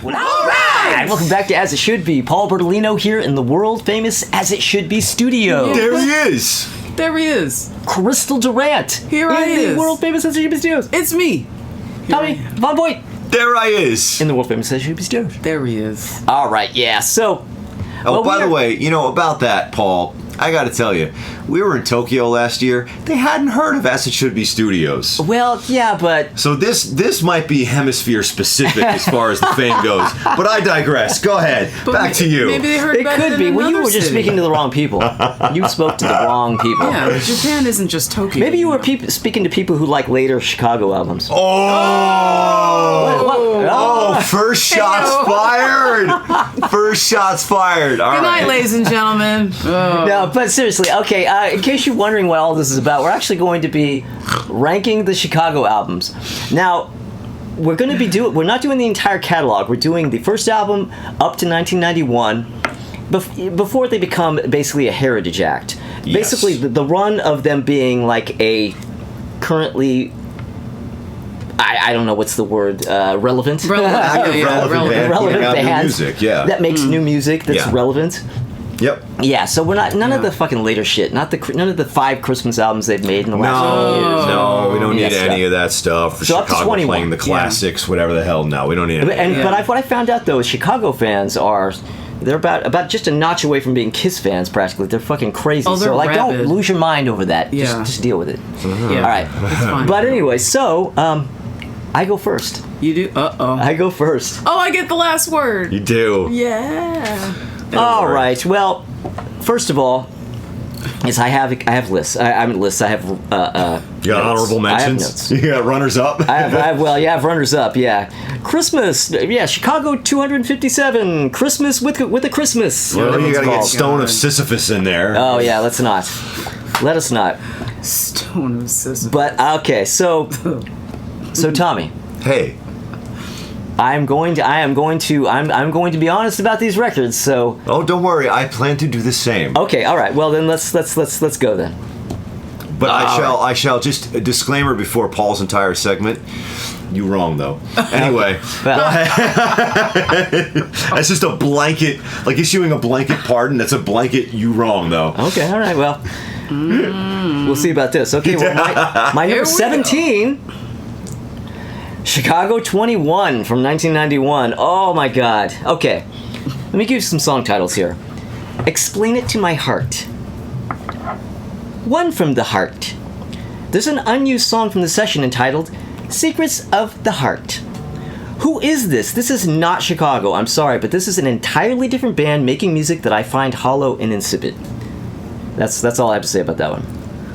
All right! Welcome back to As It Should Be. Paul Bertolino here in the world-famous As It Should Be studio. There he is. There he is. Crystal Durant. Here I in is. the world-famous As It Should Be studios. It's me. Tommy Von Voigt. There I is. In the world-famous As It Should Be studios. There he is. All right, yeah, so... Oh, by the way, about that, Paul, I gotta tell you, we were in Tokyo last year. They hadn't heard of As It Should Be Studios. Well, yeah, but... So this might be hemisphere specific as far as the fame goes. But I digress. Go ahead. Back to you. Maybe they heard It about could it be. in Well, you another were just city. speaking to the wrong people. You spoke to the wrong people. Yeah, Japan isn't just Tokyo. Maybe you were speaking to people who like later Chicago albums. Oh, first shots fired. First shots fired. All Good right. night, ladies and gentlemen. No, but seriously, okay, in case you're wondering what all this is about, we're actually going to be ranking the Chicago albums. Now, we're not doing the entire catalog. We're doing the first album up to 1991 before they become basically a heritage act. Yes. Basically, the run of them being like a currently... I don't know what's the word, relevant? Active, relevant band putting out new band music, yeah. that makes new music that's Yeah. relevant. Yep. Yeah, so we're none of the fucking later shit, none of the 5 Christmas albums they've made in the last few years. No, we don't Yeah, need any stuff. of that stuff. For So up to Chicago 21. playing the classics, whatever the hell. No, we don't need any. But what I found out though is Chicago fans they're about just a notch away from being Kiss fans practically. They're fucking crazy. Oh, they're so don't rabid. lose your mind over that. Yeah. Just deal with it. Yeah. All right. It's fine. But anyway, so I go first. You do? Uh-oh. I go first. Oh, I get the last word. You do. Yeah. All right. Well, first of all, yes, I have lists. I mean lists. I have You got notes. honorable mentions? I have notes. You got runners up? I have runners up. Yeah, Christmas. Yeah, Chicago 257. Christmas with a Christmas. Well, whatever you it's gotta get called. Stone of Sisyphus in there. Oh yeah, let's not. Let us not. Stone of Sisyphus. But okay, so Tommy, Hey. I'm going to be honest about these records. So Oh, don't worry. I plan to do the same. okay, all right. Well then let's go then. But I shall just a disclaimer before Paul's entire segment. You wrong though. Anyway, that's just a blanket, like issuing a blanket pardon. That's a blanket. You wrong though. Okay, all right. Well, we'll see about this. Okay, well, my Here number we 17. Chicago 21 from 1991. Oh my god. Okay. Let me give you some song titles here. Explain It to My Heart. One from the Heart. There's an unused song from the session entitled Secrets of the Heart. Who is this? This is not Chicago. I'm sorry, but this is an entirely different band making music that I find hollow and insipid. That's all I have to say about that one.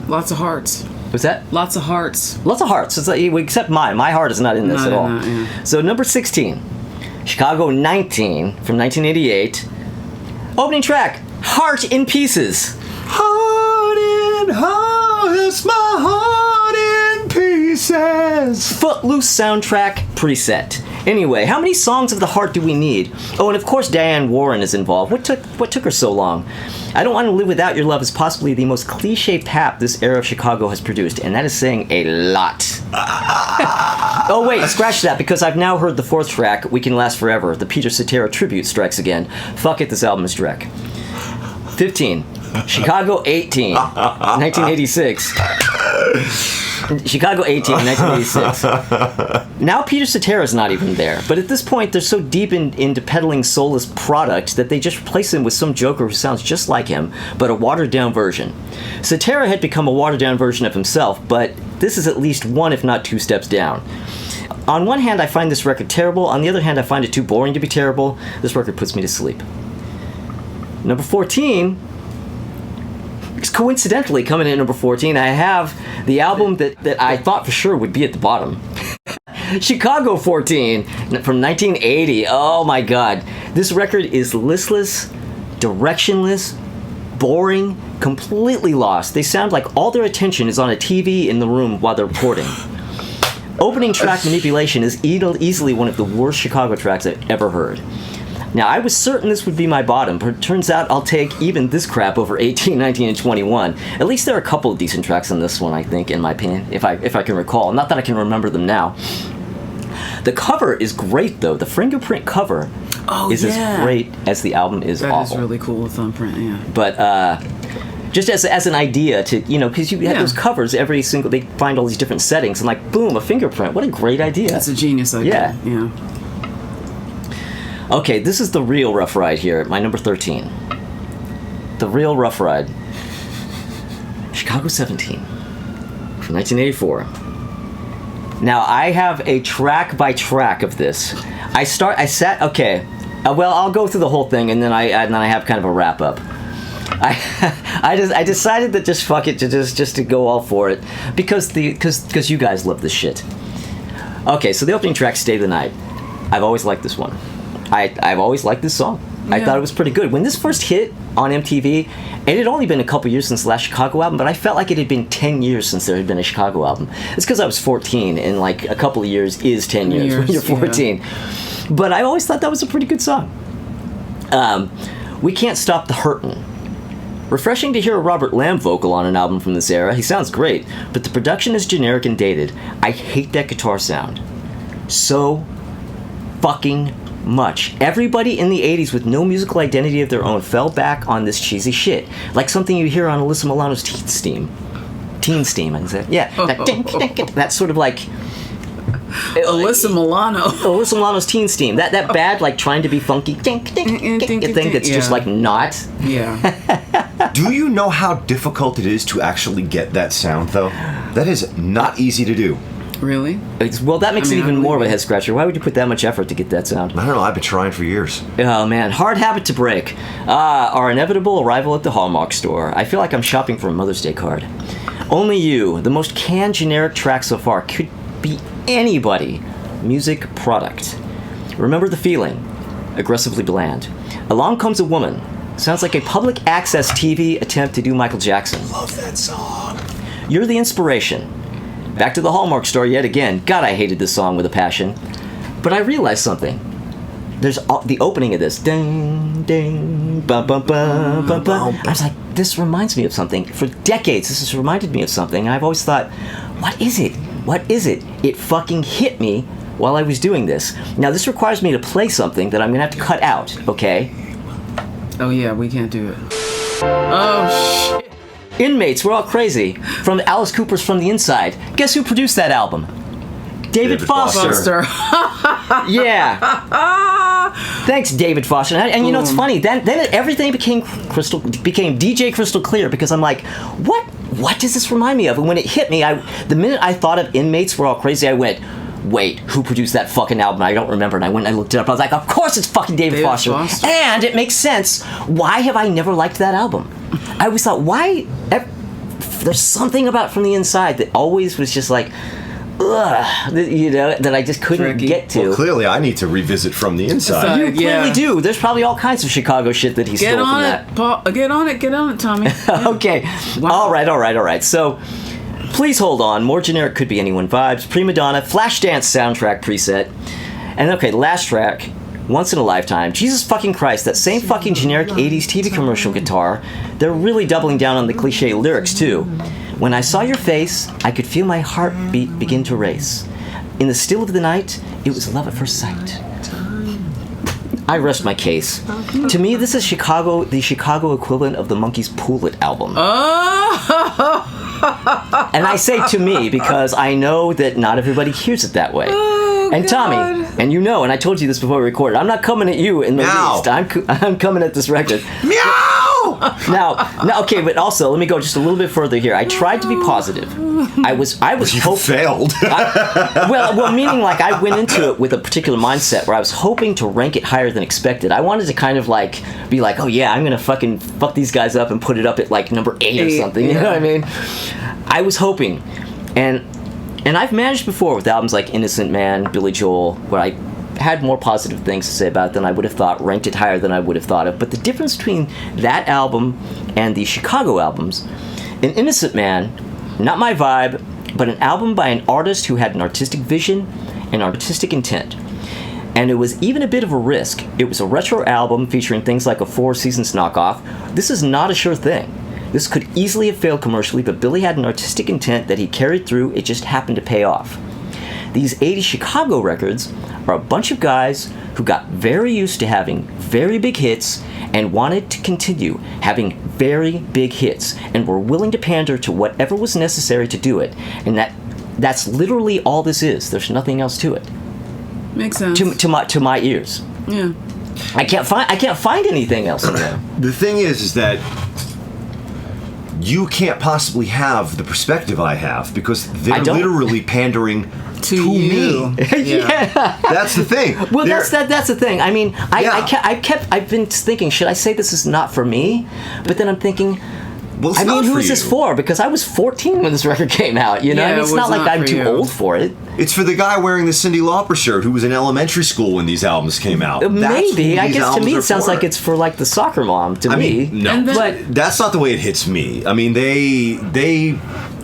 Lots of hearts. What's that? Lots of hearts. Lots of hearts. It's like, except mine. My heart is not in this Not at in all. that, yeah. So number 16, Chicago 19 from 1988. Opening track, Heart in Pieces. Heart in heart, my heart in pieces. Footloose soundtrack preset. Anyway, how many songs of the heart do we need? Oh, and of course Diane Warren is involved. What took her so long? I Don't Want to Live Without Your Love is possibly the most cliche pap this era of Chicago has produced, and that is saying a lot. Oh wait, scratch that, because I've now heard the 4th track, We Can Last Forever. The Peter Cetera tribute strikes again. Fuck it, this album is dreck. 15. Chicago 18, 1986. Chicago 18, 1986. Now Peter Cetera's not even there, but at this point they're so deep into peddling soulless product that they just replace him with some joker who sounds just like him, but a watered-down version. Cetera had become a watered-down version of himself, but this is at least 1 if not 2 steps down. On one hand, I find this record terrible. On the other hand, I find it too boring to be terrible. This record puts me to sleep. Number 14... coincidentally, coming in at number 14, I have the album that I thought for sure would be at the bottom. Chicago 14 from 1980. Oh my god. This record is listless, directionless, boring, completely lost. They sound like all their attention is on a TV in the room while they're recording. Opening track Manipulation is easily one of the worst Chicago tracks I've ever heard. Now, I was certain this would be my bottom, but it turns out I'll take even this crap over 18, 19, and 21. At least there are a couple of decent tracks on this one, I think, in my opinion, if I can recall. Not that I can remember them now. The cover is great, though. The fingerprint cover is as great as the album is awful. That is really cool with thumbprint, yeah. But just as an idea to, because you have those covers every single, they find all these different settings and like, boom, a fingerprint. What a great idea. That's a genius idea. Yeah. Okay, this is the real Rough Ride here, my number 13. The real Rough Ride. Chicago 17 from 1984. Now, I have a track by track of this. Well, I'll go through the whole thing and then I have kind of a wrap up. I decided that just fuck it, just to go all for it because you guys love this shit. Okay, so the opening track, Stay the Night. I've always liked this one. I've always liked this song. Yeah. I thought it was pretty good. When this first hit on MTV, it had only been a couple years since the last Chicago album, but I felt like it had been 10 years since there had been a Chicago album. It's because I was 14, and like a couple of years is 10 years when you're 14. Yeah. But I always thought that was a pretty good song. We Can't Stop the Hurtin'. Refreshing to hear a Robert Lamb vocal on an album from this era. He sounds great, but the production is generic and dated. I hate that guitar sound so fucking much. Everybody in the 80s with no musical identity of their own fell back on this cheesy shit, like something you hear on Alyssa Milano's Teen Steam, I say. Yeah, that sort of like Alyssa Milano's Teen Steam. That bad, like trying to be funky thing that's just like not. Yeah. Do you know how difficult it is to actually get that sound, though? That is not easy to do. Really? Well, that makes it even more of a head scratcher. Why would you put that much effort to get that sound? I don't know. I've been trying for years. Oh, man. Hard habit to break. Our inevitable arrival at the Hallmark store. I feel like I'm shopping for a Mother's Day card. Only You, the most canned generic track so far, could be anybody. Music product. Remember the Feeling. Aggressively bland. Along Comes a Woman. Sounds like a public access TV attempt to do Michael Jackson. Love that song. You're the Inspiration. Back to the Hallmark store yet again. God, I hated this song with a passion. But I realized something. There's the opening of this. Ding, ding, bum, bum, bum, bum, bum. I was like, this reminds me of something. For decades, this has reminded me of something. And I've always thought, what is it? What is it? It fucking hit me while I was doing this. Now, this requires me to play something that I'm going to have to cut out, okay? Oh, yeah, we can't do it. Oh, shit. Inmates, We're All Crazy, from Alice Cooper's From the Inside. Guess who produced that album? David Foster. Yeah. Thanks, David Foster. And you know, it's funny. Then everything became DJ Crystal Clear because I'm like, what does this remind me of? And when it hit me, the minute I thought of Inmates, We're All Crazy, I went, wait, who produced that fucking album? I don't remember. And I went and I looked it up. I was like, of course it's fucking David Foster. And it makes sense. Why have I never liked that album? I always thought, there's something about From the Inside that always was just like, ugh, that I just couldn't get to. Well, clearly I need to revisit From the Inside. You clearly do. There's probably all kinds of Chicago shit that he stole from that. Get on it, Tommy. Yeah. Okay. Wow. All right. So, please hold on. More generic Could Be Anyone vibes. Prima Donna, Flashdance soundtrack preset. And okay, last track, Once in a Lifetime. Jesus fucking Christ, that same fucking generic 80s TV commercial guitar. They're really doubling down on the cliche lyrics, too. When I saw your face, I could feel my heartbeat begin to race. In the still of the night, it was love at first sight. I rest my case. To me, this is the Chicago equivalent of the Monkees' Pool It album. And I say to me because I know that not everybody hears it that way. And Tommy, and you know, and I told you this before we recorded, I'm not coming at you in the least. I'm coming at this record. Meow! Now, okay, but also, let me go just a little bit further here. I tried to be positive. I was You failed. Well, meaning like I went into it with a particular mindset where I was hoping to rank it higher than expected. I wanted to kind of like be like, oh yeah, I'm gonna fucking fuck these guys up and put it up at like number 8 or something. You know what I mean? I was hoping, and I've managed before with albums like Innocent Man, Billy Joel, where I had more positive things to say about it than I would have thought, ranked it higher than I would have thought of. But the difference between that album and the Chicago albums, in Innocent Man, not my vibe, but an album by an artist who had an artistic vision and artistic intent. And it was even a bit of a risk. It was a retro album featuring things like a Four Seasons knockoff. This is not a sure thing. This could easily have failed commercially, but Billy had an artistic intent that he carried through. It just happened to pay off. these 80s Chicago records are a bunch of guys who got very used to having very big hits and wanted to continue having very big hits and were willing to pander to whatever was necessary to do it. And that's literally all this is. There's nothing else to it. Makes sense. To my ears. Yeah. I can't find anything else in there. The thing is that you can't possibly have the perspective I have because they're literally pandering to you. me. Yeah. That's the thing. Well, that's the thing. I mean, I've been thinking, should I say this is not for me? But then I'm thinking, well, I mean, who is this for? Because I was 14 when this record came out. You know, Yeah, I mean, it's it not was like not I'm for too you. old for it. It's for the guy wearing the Cyndi Lauper shirt who was in elementary school when these albums came out. That's Maybe. who I these guess to me it albums sounds are like it's for like the soccer mom. To me, no, And then- but that's not the way it hits me. I mean, they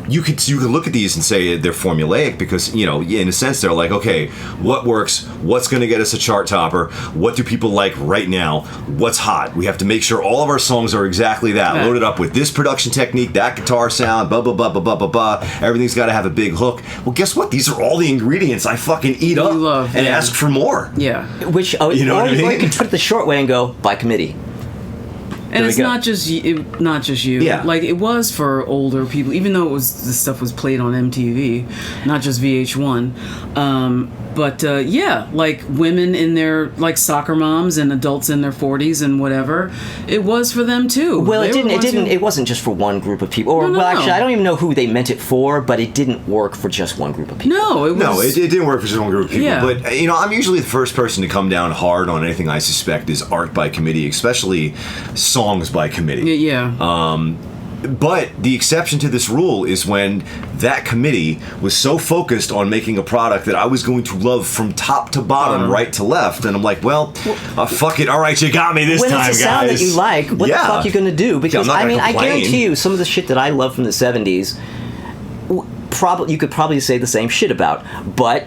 you could look at these and say they're formulaic because, you know, in a sense they're like, okay, what works? What's going to get us a chart topper? What do people like right now? What's hot? We have to make sure all of our songs are exactly that, Yeah. loaded up with this production technique, that guitar sound, blah blah blah blah blah blah blah. Everything's got to have a big hook. Well, guess what? These are all the ingredients I fucking eat up love, and yeah. ask for more. Yeah. which You know what I or mean? you can put it the short way and go by committee. And There it's we go. not just you. Yeah. Like it was for older people, even though this stuff was played on MTV, not just VH1. But yeah, like women in their like soccer moms and adults in their 40s and whatever, it was for them too. Well, They were ones who- it wasn't just for one group of people. Or No. actually, I don't even know who they meant it for, but it didn't work for just one group of people. No, it was. No, it didn't work for just one group of people. Yeah. But, you know, I'm usually the first person to come down hard on anything I suspect is art by committee, especially songs by committee. Yeah. But the exception to this rule is when that committee was so focused on making a product that I was going to love from top to bottom, right to left. And I'm like, well, fuck it. All right, you got me this When time, it's a sound guys. that you like, what the fuck are you going to do? Because, not I gonna mean, I complain. guarantee you some of the shit that I love from the 70s, you could probably say the same shit about. But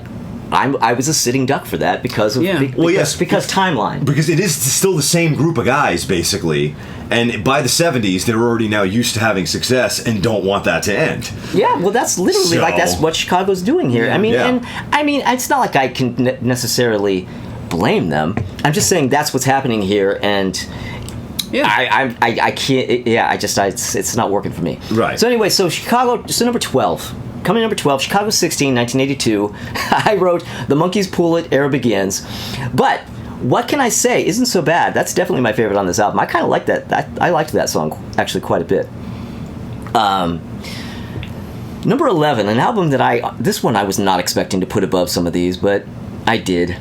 I was a sitting duck for that because of Yeah. Well, yes. because timeline. Because it is still the same group of guys, basically. And by the 70s, they're already now used to having success and don't want that to end. Yeah, well, that's literally like that's So- what Chicago's doing here. I mean, Yeah. and I mean, it's not like I can necessarily blame them. I'm just saying that's what's happening here, and yeah. I can't. Yeah, it's not working for me. Right. So anyway, so Chicago. So number 12. Coming number 12, Chicago 16, 1982. I wrote The Monkeys Pull It, Era Begins. But what can I say? Isn't so bad. That's definitely my favorite on this album. I kind of like that. I liked that song actually quite a bit. Number 11, an album that this one I was not expecting to put above some of these, but I did.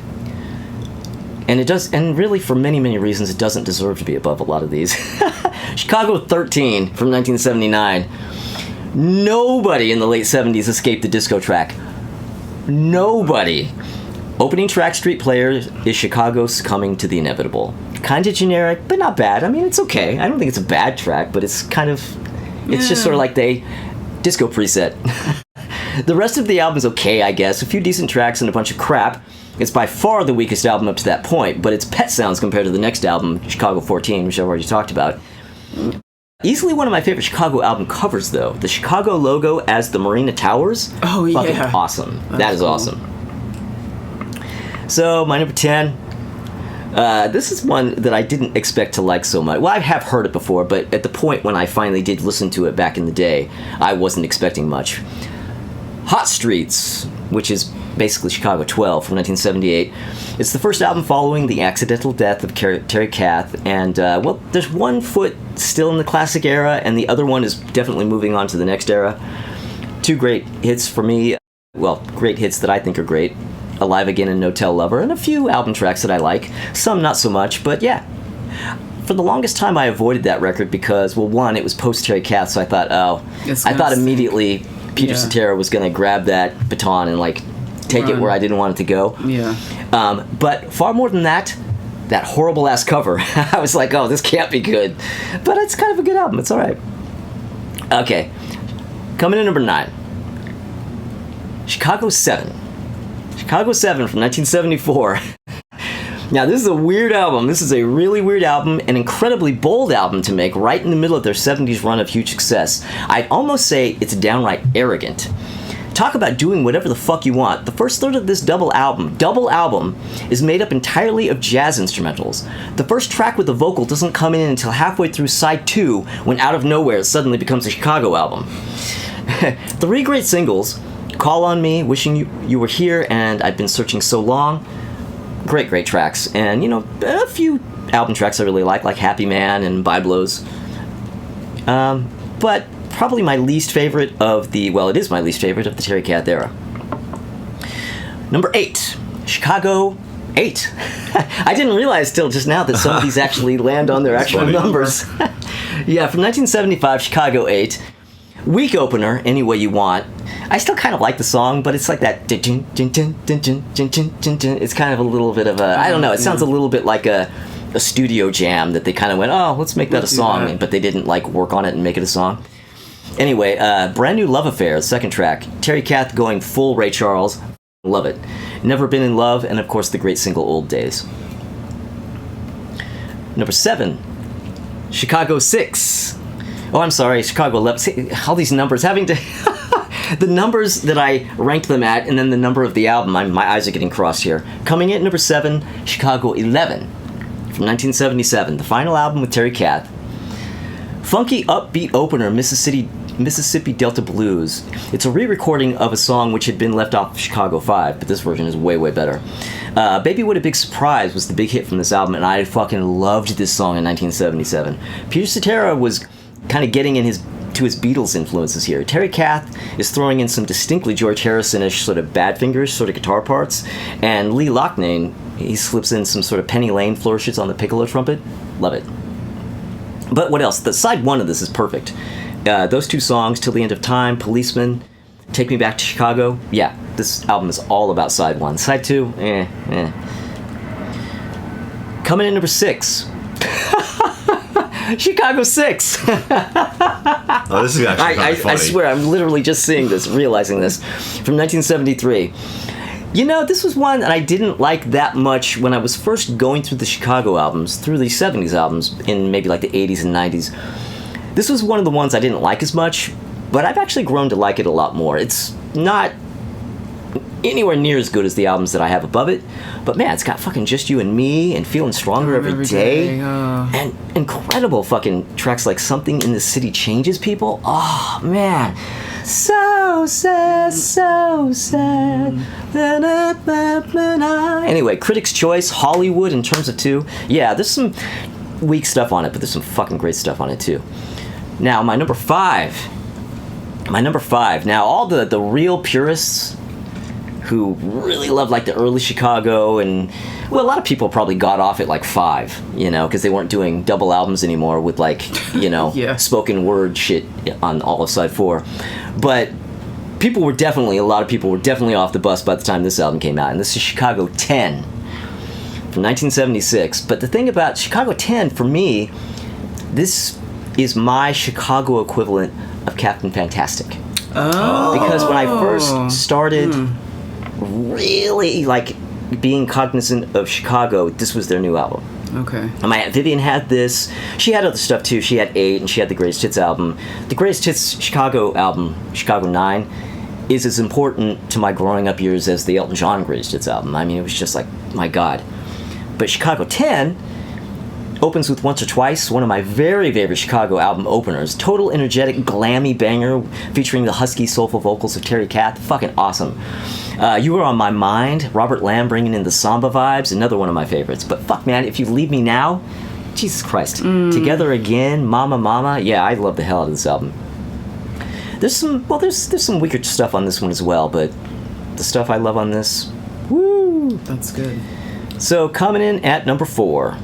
And it does, and really for many, many reasons, it doesn't deserve to be above a lot of these. Chicago 13 from 1979. Nobody in the late 70s escaped the disco track. Nobody. Opening track, Street Player, is Chicago Succumbing to the Inevitable. Kind of generic, but not bad. I mean, it's okay. I don't think it's a bad track, but it's kind of... It's just sort of like disco preset. The rest of the album's okay, I guess. A few decent tracks and a bunch of crap. It's by far the weakest album up to that point, but it's pet sounds compared to the next album, Chicago 14, which I've already talked about. Easily one of my favorite Chicago album covers, though. The Chicago logo as the Marina Towers. Oh, yeah. Fucking awesome. That is cool. awesome. So, my number 10. This is one that I didn't expect to like so much. Well, I have heard it before, but at the point when I finally did listen to it back in the day, I wasn't expecting much. Hot Streets, which is basically Chicago 12 from 1978. It's the first album following the accidental death of Terry Kath, and, well, there's one foot still in the classic era, and the other one is definitely moving on to the next era. Two great hits for me. Well, great hits that I think are great. Alive Again and No Tell Lover, and a few album tracks that I like. Some not so much, but yeah. For the longest time, I avoided that record because, well, one, it was post Terry Kath, so I thought, I thought immediately Peter Cetera was going to grab that baton and, like, take it where I didn't want it to go. Yeah. But far more than that horrible-ass cover, I was like, oh, this can't be good. But it's kind of a good album. It's all right. Okay. Coming in number 9. Chicago 7. Chicago 7 from 1974. Now, this is a weird album. This is a really weird album, an incredibly bold album to make right in the middle of their 70s run of huge success. I'd almost say it's downright arrogant. Talk about doing whatever the fuck you want. The first third of this double album, is made up entirely of jazz instrumentals. The first track with the vocal doesn't come in until halfway through side 2, when out of nowhere it suddenly becomes a Chicago album. 3 great singles: Call on Me, Wishing You Were Here, and I've Been Searching So Long. Great tracks. And, a few album tracks I really like Happy Man and Byblos. But probably my least favorite of the, it is my least favorite of the Terry Kath era. Number 8, Chicago 8. I didn't realize till just now that some of these actually land on their actual numbers. Yeah, from 1975, Chicago 8. Weak opener, Any Way You Want. I still kind of like the song, but it's like that. It's kind of a little bit of a, I don't know, it sounds a little bit like a studio jam that they kind of went, oh, let's make that a song, but they didn't work on it and make it a song. Anyway, Brand New Love Affair, the second track. Terry Kath going full Ray Charles. Love it. Never Been in Love, and of course the great single Old Days. Number 7, Chicago 6. Oh, I'm sorry, Chicago 11. See, all these numbers, having to... the numbers that I ranked them at, and then the number of the album, my eyes are getting crossed here. Coming in at number 7, Chicago 11. From 1977, the final album with Terry Kath. Funky upbeat opener, Mississippi Delta Blues. It's a re-recording of a song which had been left off of Chicago 5, but this version is way better. Baby What a Big Surprise was the big hit from this album, and I fucking loved this song in 1977. Peter Cetera was kind of getting to his Beatles influences here. Terry Kath is throwing in some distinctly George Harrison-ish sort of Badfingers sort of guitar parts, and Lee Loughnane, he slips in some sort of Penny Lane flourishes on the piccolo trumpet. Love it. But what else? The side 1 of this is perfect. Those 2 songs, Till the End of Time, Policeman, Take Me Back to Chicago. Yeah, this album is all about side 1. Side 2, Coming in number 6. Chicago 6. Oh, this is actually kind of funny. I swear, I'm literally just seeing this, realizing this. From 1973. This was one that I didn't like that much when I was first going through the Chicago albums, through the 70s albums, in maybe like the 80s and 90s. This was one of the ones I didn't like as much, but I've actually grown to like it a lot more. It's not anywhere near as good as the albums that I have above it, but man, it's got fucking Just You and Me and Feeling Stronger Every Day. And incredible fucking tracks like Something in the City Changes People. Oh man, so sad. Anyway, Critics' Choice, Hollywood in terms of 2. Yeah, there's some weak stuff on it, but there's some fucking great stuff on it too. Now, my number 5. Now, all the real purists who really love the early Chicago, and a lot of people probably got off at 5, because they weren't doing double albums anymore with Yeah. spoken word shit on all of side 4. But a lot of people were definitely off the bus by the time this album came out, and this is Chicago 10 from 1976. But the thing about Chicago 10, for me, this is my Chicago equivalent of Captain Fantastic. Oh. Because when I first started really being cognizant of Chicago, this was their new album. Okay. My Aunt Vivian had this. She had other stuff too. She had 8, and she had the Greatest Hits album. The Greatest Hits Chicago album, Chicago 9, is as important to my growing up years as the Elton John Greatest Hits album. I mean, it was just my God. But Chicago 10 opens with Once or Twice, one of my very favorite Chicago album openers. Total energetic, glammy banger featuring the husky, soulful vocals of Terry Kath. Fucking awesome. You Were on My Mind, Robert Lamb bringing in the samba vibes, another one of my favorites. But fuck, man, If You Leave Me Now, Jesus Christ. Together Again, Mama Mama. Yeah, I love the hell out of this album. There's some weaker stuff on this one as well, but the stuff I love on this, woo! That's good. So, coming in at number 4,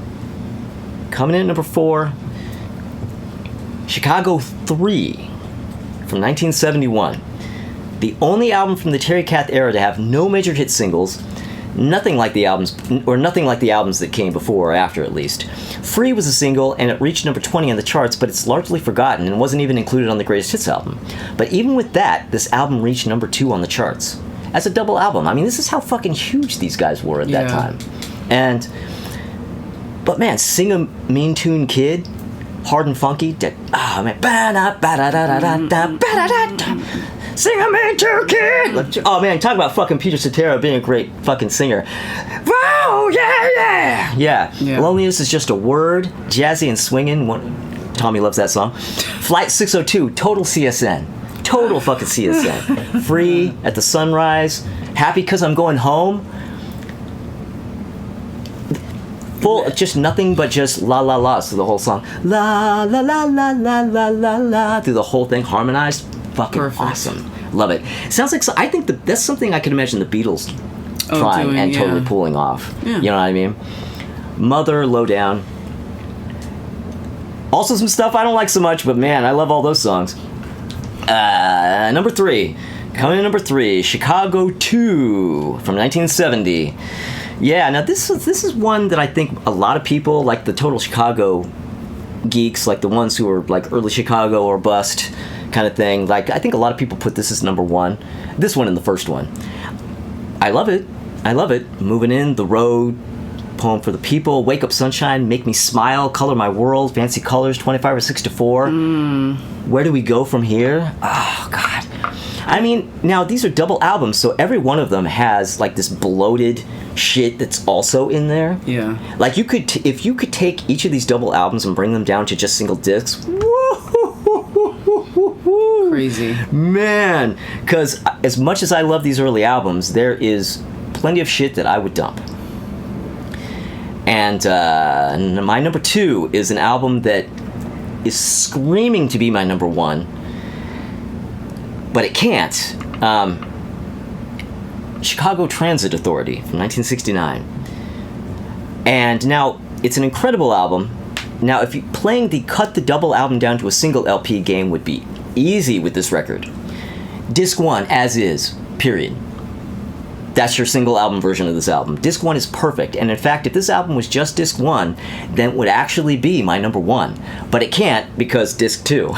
Chicago 3 from 1971. The only album from the Terry Kath era to have no major hit singles, nothing like the albums that came before or after, at least. Free was a single, and it reached number 20 on the charts, but it's largely forgotten and wasn't even included on the Greatest Hits album. But even with that, this album reached number 2 on the charts. As a double album. I mean, this is how fucking huge these guys were at that time. But man, Sing a Mean Tune Kid, Hard and Funky, man. Sing a me too, kid. Oh man, talk about fucking Peter Cetera being a great fucking singer. Oh yeah. Loneliness is just a word, jazzy and swinging. Tommy loves that song. Flight 602, total CSN. Total fucking CSN. Free at the sunrise. Happy because I'm going home. Full, just nothing but just la la la through the whole song. La la la la la la la la through the whole thing, harmonized. Fucking Perfect. Awesome. Love it. Sounds like I think that's something I could imagine the Beatles trying doing, and yeah. totally pulling off. Yeah. You know what I mean? Mother, Low Down. Also some stuff I don't like so much, but man, I love all those songs. Number 3. Coming in number 3, Chicago 2 from 1970. Yeah, now this is one that I think a lot of people, like the total Chicago geeks, like the ones who are like early Chicago or bust kind of thing, like I think a lot of people put this as number 1. This one and the first one. I love it. Moving in, The Road, Poem for the People, Wake Up Sunshine, Make Me Smile, Color My World, Fancy Colors, 25 or 6 to 4. Where do we go from here? Oh, God. I mean, now these are double albums, so every one of them has like this bloated shit that's also in there. Yeah. Like you could, if you could take each of these double albums and bring them down to just single discs. Crazy. Man, because as much as I love these early albums, there is plenty of shit that I would dump. And my number 2 is an album that is screaming to be my number 1, but it can't. Chicago Transit Authority from 1969. And now, it's an incredible album. Now, if you playing the cut the double album down to a single LP game would be easy with this record. Disc 1, as is, period. That's your single album version of this album. Disc 1 is perfect, and in fact, if this album was just Disc 1, then it would actually be my number 1. But it can't, because Disc 2.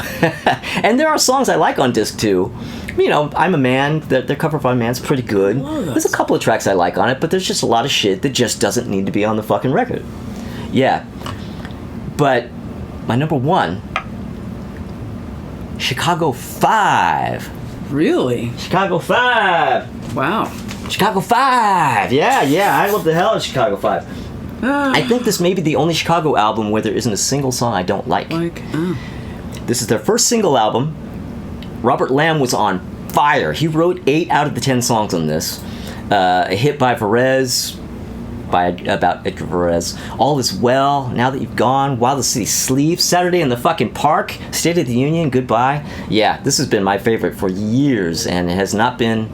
And there are songs I like on Disc 2. You know, I'm a Man, their cover of I'm a Man's pretty good. There's a couple of tracks I like on it, but there's just a lot of shit that just doesn't need to be on the fucking record. Yeah. But my number 1, Chicago 5. Really? Chicago 5! Wow. Chicago 5! Yeah, I love the hell out of Chicago 5. I think this may be the only Chicago album where there isn't a single song I don't like. This is their first single album. Robert Lamb was on fire. He wrote 8 out of the 10 songs on this. A hit by Varese, about Edgar Varese. All Is Well, Now That You've Gone, While the City Sleeps, Saturday in the fucking Park, State of the Union, Goodbye. Yeah, this has been my favorite for years, and it has not been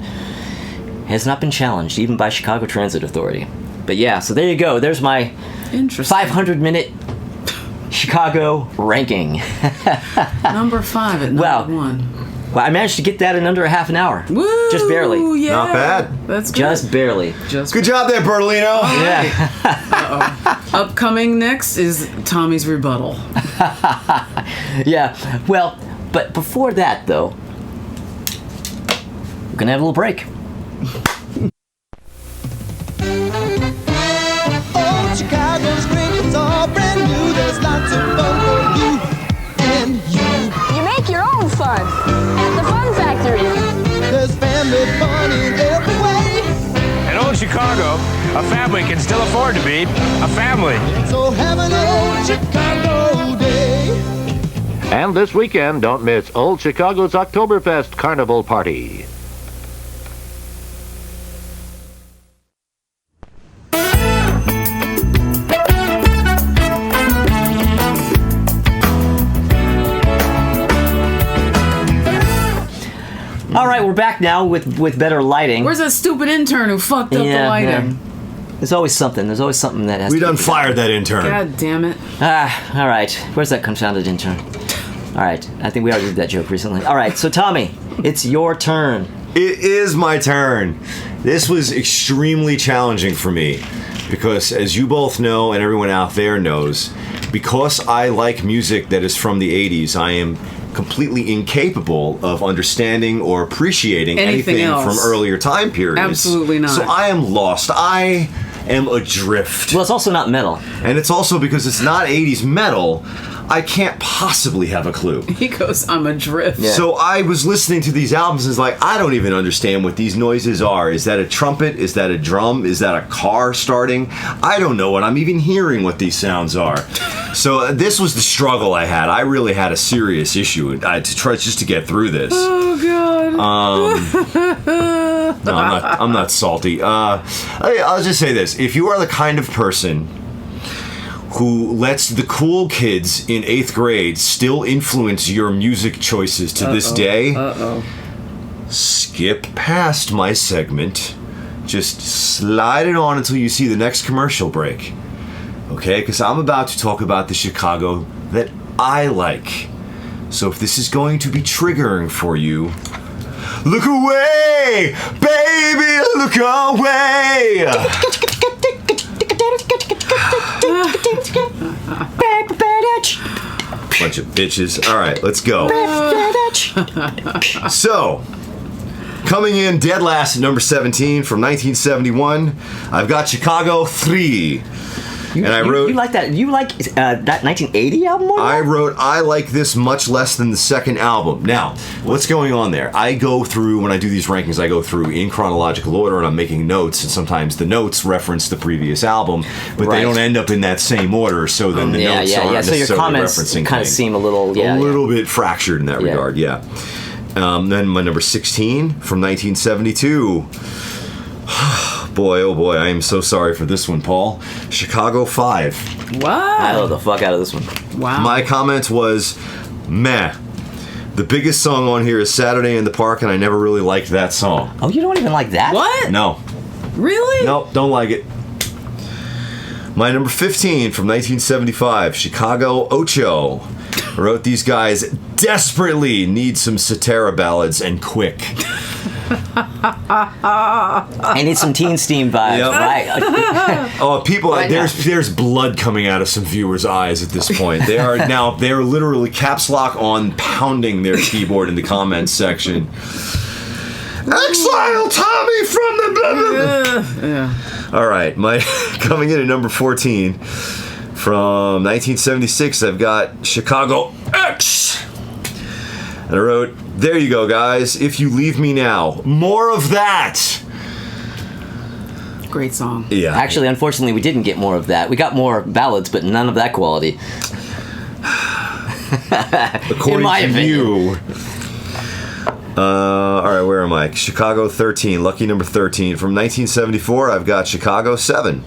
challenged, even by Chicago Transit Authority. But yeah, so there you go. There's my 500-minute Chicago ranking. Number 5 at number 1. Well, I managed to get that in under a half an hour. Woo! Just barely. Yeah. Not bad. That's good. Just barely. Good job there, Bertolino. Yeah. Upcoming next is Tommy's rebuttal. Yeah. Well, but before that, though, we're going to have a little break. Oh, Chicago's great, it's all brand new. There's lots of fun for you and you. You make your own fun at the Fun Factory. There's family fun in every way. In old Chicago, a family can still afford to be a family. So have an old Chicago day. And this weekend, don't miss Old Chicago's Oktoberfest Carnival Party. All right, we're back now with better lighting. Where's that stupid intern who fucked up the lighting? Yeah. There's always something that has We to done be fired that intern. God damn it. all right. Where's that confounded intern? All right, I think we already did that joke recently. All right, so Tommy, it's your turn. It is my turn. This was extremely challenging for me because, as you both know and everyone out there knows, because I like music that is from the 80s, I am completely incapable of understanding or appreciating Anything anything else. from earlier time periods. Absolutely not. So I am lost. I am adrift. Well, it's also not metal. And it's also because it's not 80s metal. I can't possibly have a clue. He goes, I'm adrift. Yeah. So I was listening to these albums and it's like, I don't even understand what these noises are. Is that a trumpet? Is that a drum? Is that a car starting? I don't know what I'm even hearing what these sounds are. So this was the struggle I had. I really had a serious issue to try just to get through this. Oh, God. No, I'm not salty. I'll just say this. If you are the kind of person who lets the cool kids in 8th grade still influence your music choices to this day, skip past my segment. Just slide it on until you see the next commercial break. Okay? Because I'm about to talk about the Chicago that I like. So if this is going to be triggering for you, look away! Baby, look away! Bunch of bitches. All right, let's go. So, coming in dead last at number 17 from 1971, I've got Chicago 3. And I wrote... You like that? You like that 1980 album more? I wrote, I like this much less than the second album. Now, what's going on there? I go through, when I do these rankings, I go through in chronological order and I'm making notes, and sometimes the notes reference the previous album, but they don't end up in that same order, so then the notes aren't So your necessarily comments referencing kind of things. seem a little... bit fractured in that regard, then my number 16 from 1972. Boy, oh boy, I am so sorry for this one, Paul. Chicago 5. Wow. I love the fuck out of this one. Wow. My comment was, meh. The biggest song on here is Saturday in the Park, and I never really liked that song. Oh, you don't even like that? What? No. Really? Nope, don't like it. My number 15 from 1975, Chicago Ocho. I wrote, these guys desperately need some Cetera ballads and quick. I need some Teen Steam vibes, Yep. right? Oh, people! Right there's blood coming out of some viewers' eyes at this point. They are literally caps lock on, pounding their keyboard in the comments section. Exile Tommy from the blah, blah, blah. All right, my coming in at number 14 from 1976. I've got Chicago X, and I wrote, there you go, guys. If you leave me now, more of that. Great song. Yeah. Actually, unfortunately, we didn't get more of that. We got more ballads, but none of that quality. According in my to opinion. you. All right, where am I? Chicago 13, lucky number 13. From 1974, I've got Chicago 7.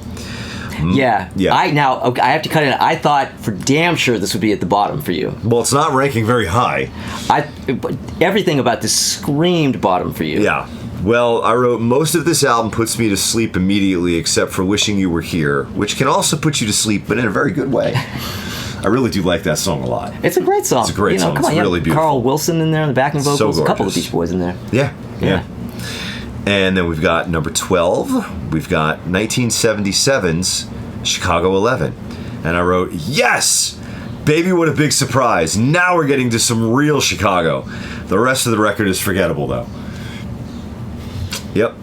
Yeah. Yeah. I have to cut it. I thought for damn sure this would be at the bottom for you. Well, it's not ranking very high. Everything about this screamed bottom for you. Yeah. Well, I wrote, most of this album puts me to sleep immediately except for Wishing You Were Here, which can also put you to sleep, but in a very good way. I really do like that song a lot. It's a great song. It's a great song. Come It's on, really beautiful. Carl Wilson in there in the backing vocals. So a couple of gorgeous. Beach Boys in there. Yeah. And then we've got number 12. We've got 1977's Chicago 11. And I wrote, yes! Baby, what a big surprise. Now we're getting to some real Chicago. The rest of the record is forgettable, though. Yep.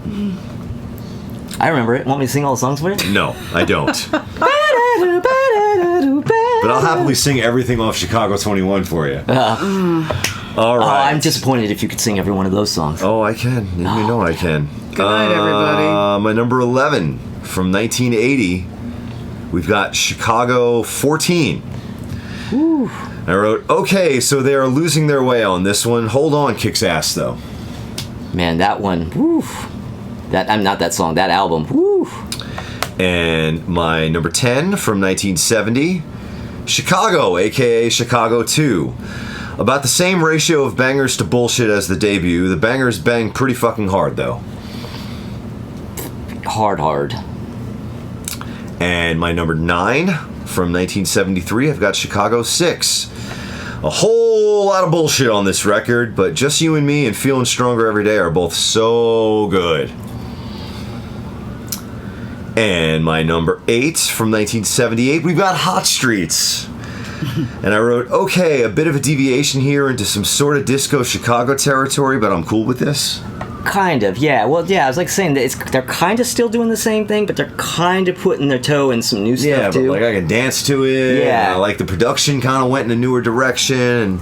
I remember it. Want me to sing all the songs for you? No, I don't. But I'll happily sing everything off Chicago 21 for you. All right. I'm disappointed if you could sing every one of those songs. Oh, I can. You know I can. Good night, everybody. My number 11 from 1980, we've got Chicago 14. Ooh. I wrote, okay, so they are losing their way on this one. Hold on, kicks ass, though. Man, that one. Woo. I'm not that song. That album. Woo. And my number 10 from 1970, Chicago, a.k.a. Chicago 2. About the same ratio of bangers to bullshit as the debut. The bangers bang pretty fucking hard, though. Hard. And my number 9 from 1973, I've got Chicago 6. A whole lot of bullshit on this record, but Just You and Me and Feeling Stronger Every Day are both so good. And my number 8 from 1978, we've got Hot Streets. And I wrote, okay, a bit of a deviation here into some sort of disco Chicago territory, but I'm cool with this. Kind of, yeah. Well, yeah, I was like saying that they're kind of still doing the same thing, but they're kind of putting their toe in some new Yeah, stuff but too. like I can dance to it. Yeah. And I like the production kind of went in a newer direction.